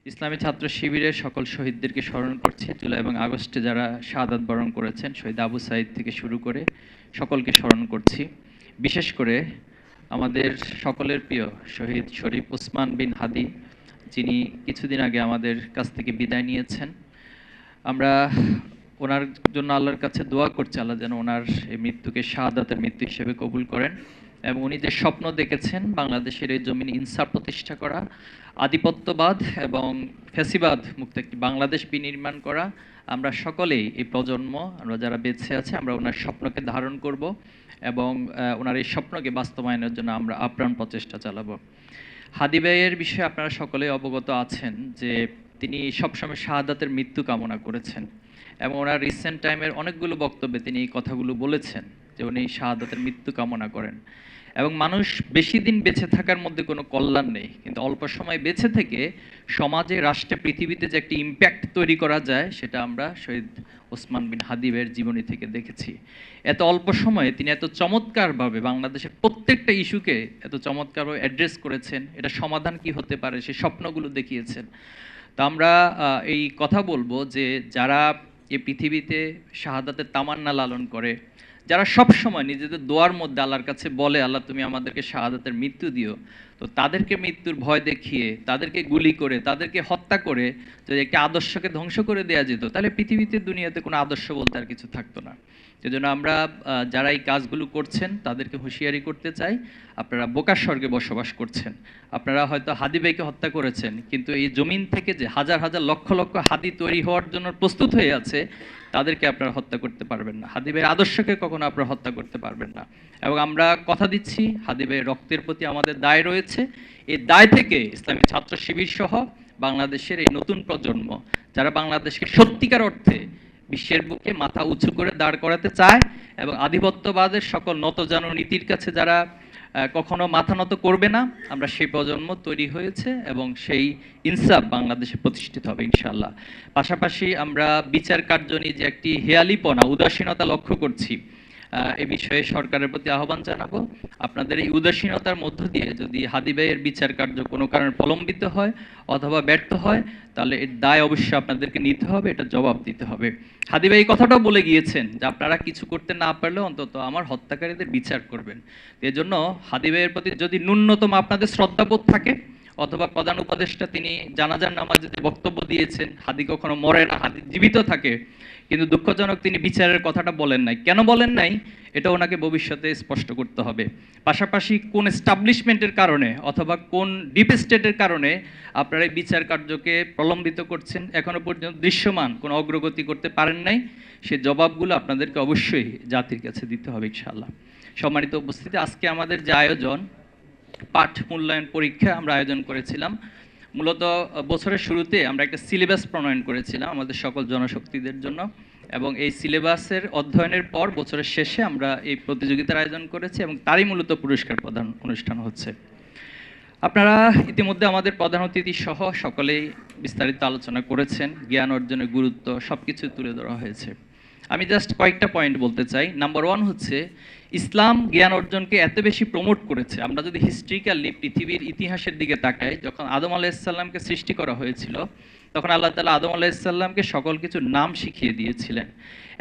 ইসলামী ছাত্র শিবিরের সকল শহীদদেরকে স্মরণ করছি। জুলাই এবং আগস্টে যারা শাহাদাত বরণ করেছেন, শহীদ আবু সাঈদ থেকে শুরু করে সকলকে স্মরণ করছি। বিশেষ করে আমাদের সকলের প্রিয় শহীদ শরীফ ওসমান বিন হাদি, যিনি কিছুদিন আগে আমাদের কাছ থেকে বিদায় নিয়েছেন। আমরা ওনার জন্য আল্লাহর কাছে দোয়া করছি, আল্লাহ যেন ওনার এই মৃত্যুকে শাহাদাতের মৃত্যু হিসেবে কবুল করেন। এবং উনি যে স্বপ্ন দেখেছেন বাংলাদেশের এই জমিনে ইনসাফ প্রতিষ্ঠা করা, আধিপত্যবাদ এবং ফ্যাসিবাদ মুক্ত একটি বাংলাদেশ বিনির্মাণ করা, আমরা সকলেই এই প্রজন্ম, আমরা যারা বেঁচে আছে, আমরা ওনার স্বপ্নকে ধারণ করব এবং ওনার এই স্বপ্নকে বাস্তবায়নের জন্য আমরা আপ্রাণ প্রচেষ্টা চালাবো। হাদি ভাইয়ের বিষয়ে আপনারা সকলেই অবগত আছেন যে তিনি সবসময় শাহাদাতের মৃত্যু কামনা করেছেন এবং ওনার রিসেন্ট টাইমের অনেকগুলো বক্তব্যে তিনি এই কথাগুলো বলেছেন যে উনি শাহাদাতের মৃত্যু কামনা করেন। এবং মানুষ বেশি দিন বেঁচে থাকার মধ্যে কোনো কল্যাণ নেই, কিন্তু অল্প সময় বেঁচে থেকে সমাজে, রাষ্ট্রে, পৃথিবীতে যে একটি ইম্প্যাক্ট তৈরি করা যায় সেটা আমরা শহীদ ওসমান বিন হাদি ভাইয়ের জীবনী থেকে দেখেছি। এত অল্প সময়ে তিনি এত চমৎকারভাবে বাংলাদেশের প্রত্যেকটা ইস্যুকে এত চমৎকারভাবে অ্যাড্রেস করেছেন, এটা সমাধান কি হতে পারে সেই স্বপ্নগুলো দেখিয়েছেন। তো আমরা এই কথা বলবো যে যারা এই পৃথিবীতে শাহাদাতের তামান্না লালন করে, যারা সব সময় নিজেদের দোয়ার মধ্যে আল্লাহর কাছে বলে, আল্লাহ তুমি আমাদেরকে শাহাদাতের মৃত্যু দিও, তো তাদেরকে মৃত্যুর ভয় দেখিয়ে, তাদেরকে গুলি করে, তাদেরকে হত্যা করে যদি একটি আদর্শকে ধ্বংস করে দেওয়া যেত, তাহলে পৃথিবীতে, দুনিয়াতে কোনো আদর্শ বলতে আর কিছু থাকতো না। সেজন্য আমরা যারা এই কাজগুলো করছেন তাদেরকে হুঁশিয়ারি করতে চাই, আপনারা বোকার স্বর্গে বসবাস করছেন। আপনারা হয়তো হাদি ভাইকে হত্যা করেছেন, কিন্তু এই জমিন থেকে যে হাজার হাজার লক্ষ লক্ষ হাদি তৈরি হওয়ার জন্য প্রস্তুত হয়ে আছে, তাদেরকে আপনারা হত্যা করতে পারবেন না। হাদি ভাইয়ের আদর্শকে কখনো আপনারা হত্যা করতে পারবেন না। এবং আমরা কথা দিচ্ছি, হাদি ভাইয়ের রক্তের প্রতি আমাদের দায় রয়েছে। এই দায় থেকে ইসলামী ছাত্র শিবির সহ বাংলাদেশের এই নতুন প্রজন্ম, যারা বাংলাদেশকে সত্যিকার অর্থে বিশ্বের বুকে মাথা উঁচু করে দাঁড় করাতে চায় এবং আধিপত্যবাদের সকল নতজানু নীতির কাছে যারা কখনো মাথা নত করবে না, আমরা সেই প্রজন্ম তৈরি হয়েছে এবং সেই ইনসাফ বাংলাদেশে প্রতিষ্ঠিত হবে ইনশাআল্লাহ। পাশাপাশি আমরা বিচার কার্য নিয়ে যে একটি হেয়ালিপনা, উদাসীনতা লক্ষ্য করছি, এ বিষয়ে সরকারের প্রতি আহ্বান জানাবো। আপনাদের এই উদাসীনতার মধ্য দিয়ে যদি হাদি ভাইয়ের বিচার কার্য কোনো কারণে প্রলম্বিত হয় অথবা ব্যর্থ হয়, তাহলে এর দায় অবশ্যই আপনাদেরকে নিতে হবে, এটা জবাব দিতে হবে। হাদি ভাই এই কথাটাও বলে গিয়েছেন যে আপনারা কিছু করতে না পারলেও অন্তত আমার হত্যাকারীদের বিচার করবেন। এজন্য হাদি ভাইয়ের প্রতি যদি ন্যূনতম আপনাদের শ্রদ্ধাবোধ থাকে, অথবা প্রধান উপদেষ্টা তিনি জানাজার নামাজে যে বক্তব্য দিয়েছেন, হাদি কখনো মরে না, হাদি জীবিত থাকে, কিন্তু দুঃখজনক তিনি বিচারের কথাটা বলেন নাই। কেন বলেন নাই, এটা ওনাকে ভবিষ্যতে স্পষ্ট করতে হবে। পাশাপাশি কোন এস্টাবলিশমেন্টের কারণে অথবা কোন ডিপ স্টেটের কারণে আপনারা এই বিচার কার্যকে প্রলম্বিত করছেন, এখনো পর্যন্ত দৃশ্যমান কোনো অগ্রগতি করতে পারেন নাই, সে জবাবগুলো আপনাদেরকে অবশ্যই জাতির কাছে দিতে হবে ইনশাআল্লাহ। সম্মানিত উপস্থিতি, আজকে আমাদের যে আয়োজন, পাঠ মূল্যায়ন পরীক্ষা আমরা আয়োজন করেছিলাম। মূলত বছরের শুরুতে আমরা একটা সিলেবাস প্রণয়ন করেছিলাম আমাদের সকল জনশক্তিদের জন্য, এবং এই সিলেবাসের অধ্যয়নের পর বছরের শেষে আমরা এই প্রতিযোগিতার আয়োজন করেছি এবং তারই মূলত পুরস্কার প্রদান অনুষ্ঠান হচ্ছে। আপনারা ইতিমধ্যে আমাদের প্রধান অতিথি সহ সকলেই বিস্তারিত আলোচনা করেছেন, জ্ঞান অর্জনের গুরুত্ব সব কিছু তুলে ধরা হয়েছে। আমি জাস্ট কয়েকটা পয়েন্ট বলতে চাই। নাম্বার ওয়ান হচ্ছে, ইসলাম জ্ঞান অর্জনকে এত বেশি প্রমোট করেছে। আমরা যদি হিস্ট্রিক্যালি পৃথিবীর ইতিহাসের দিকে তাকাই, যখন আদম আলাইসাল্লামকে সৃষ্টি করা হয়েছিল, তখন আল্লাহ তাআলা আদম আলাইসাল্লামকে সকল কিছু নাম শিখিয়ে দিয়েছিলেন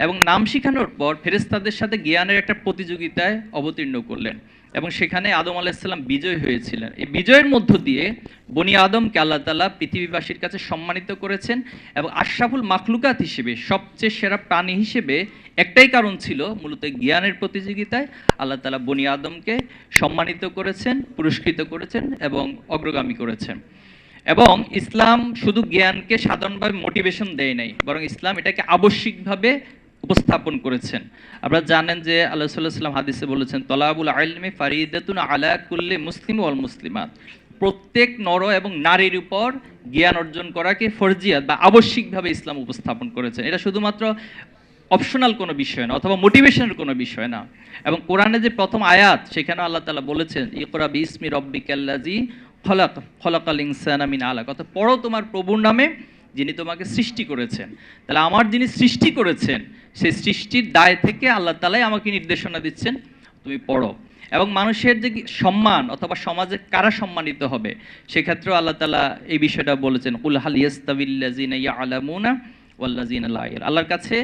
এবং নাম শিখানোর পর ফেরেশতাদের সাথে জ্ঞানের একটা প্রতিযোগিতায় অবতীর্ণ করলেন এবং সেখানে আদম আলাইসাল্লাম বিজয় হয়েছিলেন। এই বিজয়ের মধ্য দিয়ে বনি আদমকে আল্লাহ তাআলা পৃথিবীবাসীর কাছে সম্মানিত করেছেন এবং আশরাফুল মাখলুকাত হিসেবে, সবচেয়ে সেরা প্রাণী হিসেবে একটাই কারণ ছিল, মূলত জ্ঞানের প্রতিযোগিতায় আল্লাহ তাআলা বনি আদমকে সম্মানিত করেছেন, পুরস্কৃত করেছেন এবং অগ্রগামী করেছেন। এবং ইসলাম শুধু জ্ঞানকে সাধারণভাবে মোটিভেশন দেয় নাই, বরং ইসলাম এটাকে আবশ্যিকভাবে উপস্থাপন করেছেন। আপনারা জানেন যে আল্লাহ সাল্লাল্লাহু আলাইহি ওয়াসাল্লাম হাদিসে বলেছেন, তলাবুল ইলমি ফারিদাতুন আলা কুল্লি মুসলিম ওয়াল মুসলিমাত, প্রত্যেক নর এবং নারীর উপর জ্ঞান অর্জন করাকে ফরজিয়াত বা আবশ্যিকভাবে ইসলাম উপস্থাপন করেছেন। এটা শুধুমাত্র অপশনাল কোনো বিষয় না অথবা মোটিভেশনের কোনো বিষয় না। এবং কোরআনে যে প্রথম আয়াত, সেখানে আল্লাহ তাআলা বলেছেন, ইকরা বিসমি রাব্বিকাল্লাযী খলাকাল ইনসানা মিন আলাক, অর্থাৎ পড়ো তোমার প্রভুর নামে যিনি তোমাকে সৃষ্টি করেছেন। তাহলে আমার যিনি সৃষ্টি করেছেন, সেই সৃষ্টির দায় থেকে আল্লাহ তাআলাই আমাকে নির্দেশনা দিচ্ছেন, তুমি পড়ো। এবং মানুষের যে সম্মান অথবা সমাজে কারা সম্মানিত হবে সেক্ষেত্রেও আল্লাহ তাআলা এই বিষয়টা বলেছেন, কুল হাল ইয়াস্তাবিল্লাযিনা ইয়ালামুনা ওয়াল্লাযিনা লা ইয়ালামুন। আল্লাহর কাছে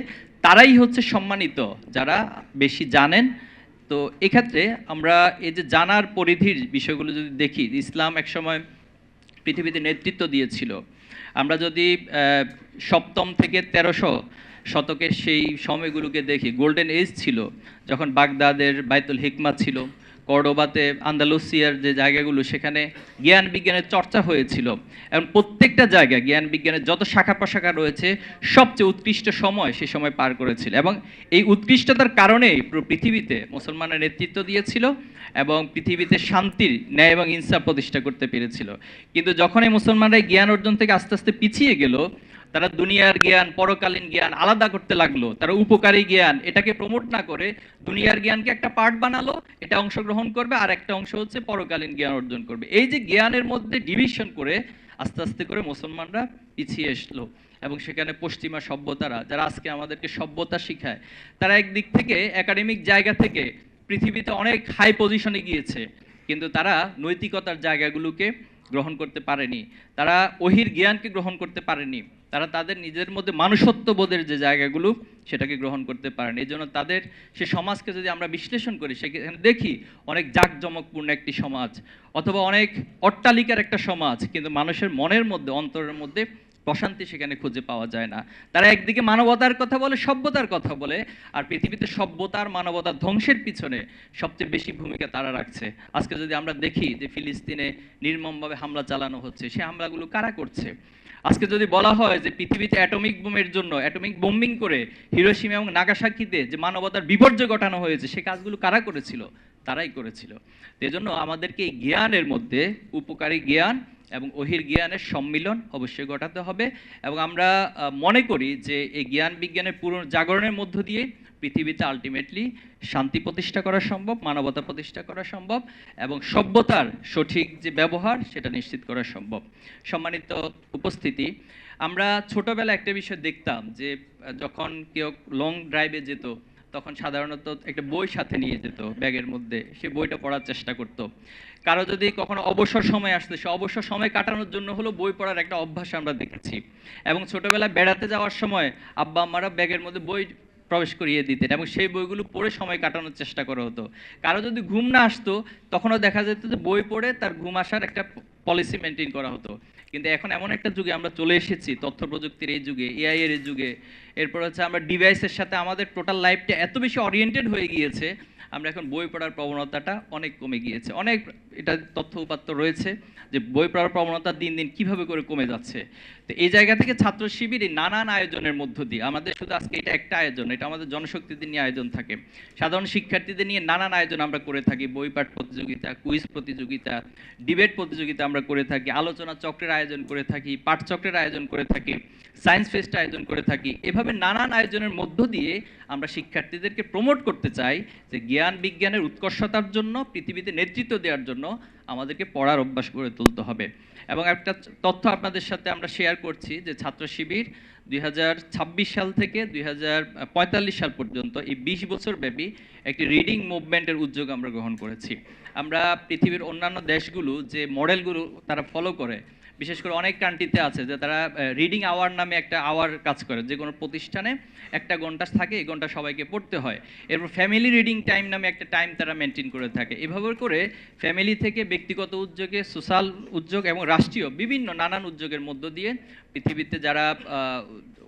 তারাই হচ্ছে সম্মানিত যারা বেশি জানেন। তো এক্ষেত্রে আমরা এই যে জানার পরিধির বিষয়গুলো যদি দেখি, ইসলাম একসময় পৃথিবীতে নেতৃত্ব দিয়েছিল। আমরা যদি সপ্তম থেকে 1300 শতকের সেই সময়গুলোকে দেখি, গোল্ডেন এজ ছিল, যখন বাগদাদের বাইতুল হিকমা ছিল, কর্ডোবাতে আন্দালুসিয়ার যে জায়গাগুলো সেখানে জ্ঞান বিজ্ঞানের চর্চা হয়েছিল, এবং প্রত্যেকটা জায়গায় জ্ঞান বিজ্ঞানের যত শাখা প্রশাখা রয়েছে সবচেয়ে উৎকৃষ্ট সময় সে সময় পার করেছিল, এবং এই উৎকৃষ্টতার কারণেই পুরো পৃথিবীতে মুসলমানের নেতৃত্ব দিয়েছিল এবং পৃথিবীতে শান্তির, ন্যায় এবং ইনসাফ প্রতিষ্ঠা করতে পেরেছিল। কিন্তু যখন এই মুসলমানরা জ্ঞান অর্জন থেকে আস্তে আস্তে পিছিয়ে গেল, তারা দুনিয়ার জ্ঞান পরকালীন জ্ঞান আলাদা করতে লাগলো। তারা উপকারী জ্ঞান এটাকে প্রমোট না করে দুনিয়ার জ্ঞানকে একটা পার্ট বানালো, এটা অংশগ্রহণ করবে, আর একটা অংশ হচ্ছে পরকালীন জ্ঞান অর্জন করবে। এই যে জ্ঞানের মধ্যে ডিভিশন করে আস্তে আস্তে করে মুসলমানরা পিছিয়ে আসলো, এবং সেখানে পশ্চিমা সভ্যতারা যারা আজকে আমাদেরকে সভ্যতা শিখায়, তারা একদিক থেকে একাডেমিক জায়গা থেকে পৃথিবীতে অনেক হাই পজিশনে গিয়েছে, কিন্তু তারা নৈতিকতার জায়গাগুলোকে গ্রহণ করতে পারেনি, তারা ওহির জ্ঞানকে গ্রহণ করতে পারেনি, তারা তাদের নিজের মধ্যে মানুষত্ববোধের যে জায়গাগুলো সেটাকে গ্রহণ করতে পারেন। এই জন্য তাদের সে সমাজকে যদি আমরা বিশ্লেষণ করি, সেখানে দেখি অনেক জাঁকজমকপূর্ণ একটি সমাজ অথবা অনেক অট্টালিকার একটা সমাজ, কিন্তু মানুষের মনের মধ্যে, অন্তরের মধ্যে প্রশান্তি সেখানে খুঁজে পাওয়া যায় না। তারা একদিকে মানবতার কথা বলে, সভ্যতার কথা বলে, আর পৃথিবীতে সভ্যতার মানবতার ধ্বংসের পিছনে সবচেয়ে বেশি ভূমিকা তারা রাখছে। আজকে যদি আমরা দেখি যে ফিলিস্তিনে নির্মমভাবে হামলা চালানো হচ্ছে, সেই হামলাগুলো কারা করছে? আজকে যদি বলা হয় যে পৃথিবীতে অ্যাটমিক বোমের জন্য অ্যাটমিক বোম্বিং করে হিরোশিমা এবং নাগাসাকিতে যে মানবতার বিপর্যয় ঘটানো হয়েছে, সে কাজগুলো কারা করেছিল? তারাই করেছিল। এজন্য আমাদেরকে এই জ্ঞানের মধ্যে উপকারী জ্ঞান এবং ওহির জ্ঞানের সম্মিলন অবশ্যই ঘটাতে হবে, এবং আমরা মনে করি যে এই জ্ঞান বিজ্ঞানের পুনর্জাগরণের মধ্য দিয়ে পৃথিবীতে আলটিমেটলি শান্তি প্রতিষ্ঠা করা সম্ভব, মানবতা প্রতিষ্ঠা করা সম্ভব, এবং সভ্যতার সঠিক যে ব্যবহার সেটা নিশ্চিত করা সম্ভব। সম্মানিত উপস্থিতি, আমরা ছোটবেলায় একটা বিষয় দেখতাম যে যখন কেউ লং ড্রাইভে যেত, তখন সাধারণত একটা বই সাথে নিয়ে যেত ব্যাগের মধ্যে, সে বইটা পড়ার চেষ্টা করত। কারো যদি কখনো অবসর সময় আসতো, সে অবসর সময় কাটানোর জন্য হলো বই পড়ার একটা অভ্যাস আমরা দেখেছি। এবং ছোটবেলায় বেড়াতে যাওয়ার সময় আব্বা আম্মারা ব্যাগের মধ্যে বই প্রবেশ করিয়ে দিতেন, এবং সেই বইগুলো পড়ে সময় কাটানোর চেষ্টা করা হতো। কারো যদি ঘুম না আসতো, তখনও দেখা যেত যে বই পড়ে তার ঘুম আসার একটা পলিসি মেনটেন করা হতো। কিন্তু এখন এমন একটা যুগে আমরা চলে এসেছি, তথ্য প্রযুক্তির এই যুগে, এআই এর এই যুগে, এরপর হচ্ছে আমরা ডিভাইসের সাথে আমাদের টোটাল লাইফটা এত বেশি ওরিয়েন্টেড হয়ে গিয়েছে, আমরা এখন বই পড়ার প্রবণতাটা অনেক কমে গিয়েছে। অনেক এটা তথ্য উপাত্ত রয়েছে যে বই পড়ার প্রবণতা দিন দিন কিভাবে করে কমে যাচ্ছে। তো এই জায়গা থেকে ছাত্র শিবির নানান আয়োজনের মধ্য দিয়ে, আমাদের শুধু আজকে এটা একটা আয়োজন, এটা আমাদের জনশক্তিদের নিয়ে আয়োজন থাকে, সাধারণ শিক্ষার্থীদের নিয়ে নানান আয়োজন আমরা করে থাকি। বই পাঠ প্রতিযোগিতা, কুইজ প্রতিযোগিতা, ডিবেট প্রতিযোগিতা আমরা করে থাকি, আলোচনা চক্রের আয়োজন করে থাকি, পাঠচক্রের আয়োজন করে থাকি, সায়েন্স ফেস্ট আয়োজন করে থাকি। এভাবে নানান আয়োজনের মধ্য দিয়ে আমরা শিক্ষার্থীদেরকে প্রমোট করতে চাই যে জ্ঞান বিজ্ঞানের উৎকর্ষতার জন্য, পৃথিবীতে নেতৃত্ব দেওয়ার জন্য আমাদেরকে পড়ার অভ্যাস গড়ে তুলতে হবে। এবং একটা তথ্য আপনাদের সাথে আমরা শেয়ার করছি যে ছাত্র শিবির 2026 সাল থেকে 2045 সাল পর্যন্ত এই 20 বছর ব্যাপী একটি রিডিং মুভমেন্টের উদ্যোগ আমরা গ্রহণ করেছি। আমরা পৃথিবীর অন্যান্য দেশগুলো যে মডেলগুলো তারা ফলো করে, বিশেষ করে অনেক কান্ট্রিতে আছে যে তারা রিডিং আওয়ার নামে একটা আওয়ার কাজ করে, যে কোনো প্রতিষ্ঠানে একটা ঘন্টা থাকে, এই ঘন্টা সবাইকে পড়তে হয়। এরপর ফ্যামিলি রিডিং টাইম নামে একটা টাইম তারা মেনটেন করে থাকে। এভাবে করে ফ্যামিলি থেকে ব্যক্তিগত উদ্যোগে, সোশ্যাল উদ্যোগ এবং রাষ্ট্রীয় বিভিন্ন নানান উদ্যোগের মধ্য দিয়ে পৃথিবীতে যারা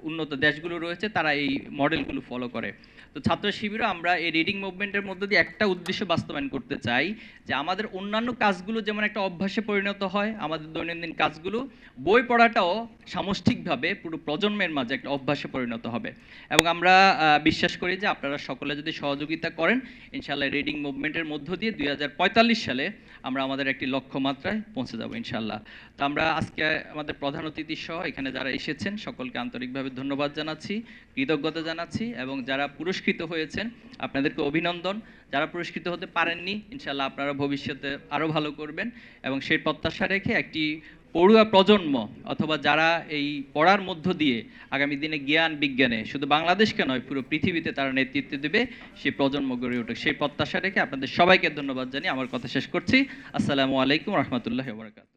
উন্নত দেশগুলো রয়েছে তারা এই মডেলগুলো ফলো করে। তো ছাত্র শিবিরও আমরা এই রিডিং মুভমেন্টের মধ্য দিয়ে একটা উদ্দেশ্য বাস্তবায়ন করতে চাই, যে আমাদের অন্যান্য কাজগুলো যেমন একটা অভ্যাসে পরিণত হয়, আমাদের দৈনন্দিন কাজগুলো, বই পড়াটাও সামষ্টিকভাবে পুরো প্রজন্মের মাঝে একটা অভ্যাসে পরিণত হবে। এবং আমরা বিশ্বাস করি যে আপনারা সকলে যদি সহযোগিতা করেন, ইনশাআল্লাহ রিডিং মুভমেন্টের মধ্য দিয়ে 2045 সালে আমরা আমাদের একটি লক্ষ্যমাত্রায় পৌঁছে যাব ইনশাআল্লাহ। তো আমরা আজকে আমাদের প্রধান অতিথি সহ এখানে যারা এসেছেন সকলকে আন্তরিকভাবে ধন্যবাদ জানাচ্ছি, কৃতজ্ঞতা জানাচ্ছি, এবং যারা পুরস্কৃত হয়েছেন আপনাদেরকে অভিনন্দন। যারা পুরস্কৃত হতে পারেননি, ইনশাআল্লাহ আপনারা ভবিষ্যতে আরও ভালো করবেন, এবং সেই প্রত্যাশা রেখে একটি পড়ুয়া প্রজন্ম অথবা যারা এই পড়ার মধ্য দিয়ে আগামী দিনে জ্ঞান বিজ্ঞানে শুধু বাংলাদেশকে নয় পুরো পৃথিবীতে তারা নেতৃত্ব দেবে, সেই প্রজন্ম গড়ে উঠুক, সেই প্রত্যাশা রেখে আপনাদের সবাইকে ধন্যবাদ জানিয়ে আমার কথা শেষ করছি। আসসালামু আলাইকুম রহমতুল্লাহ ওয়া বারাকাতুহু।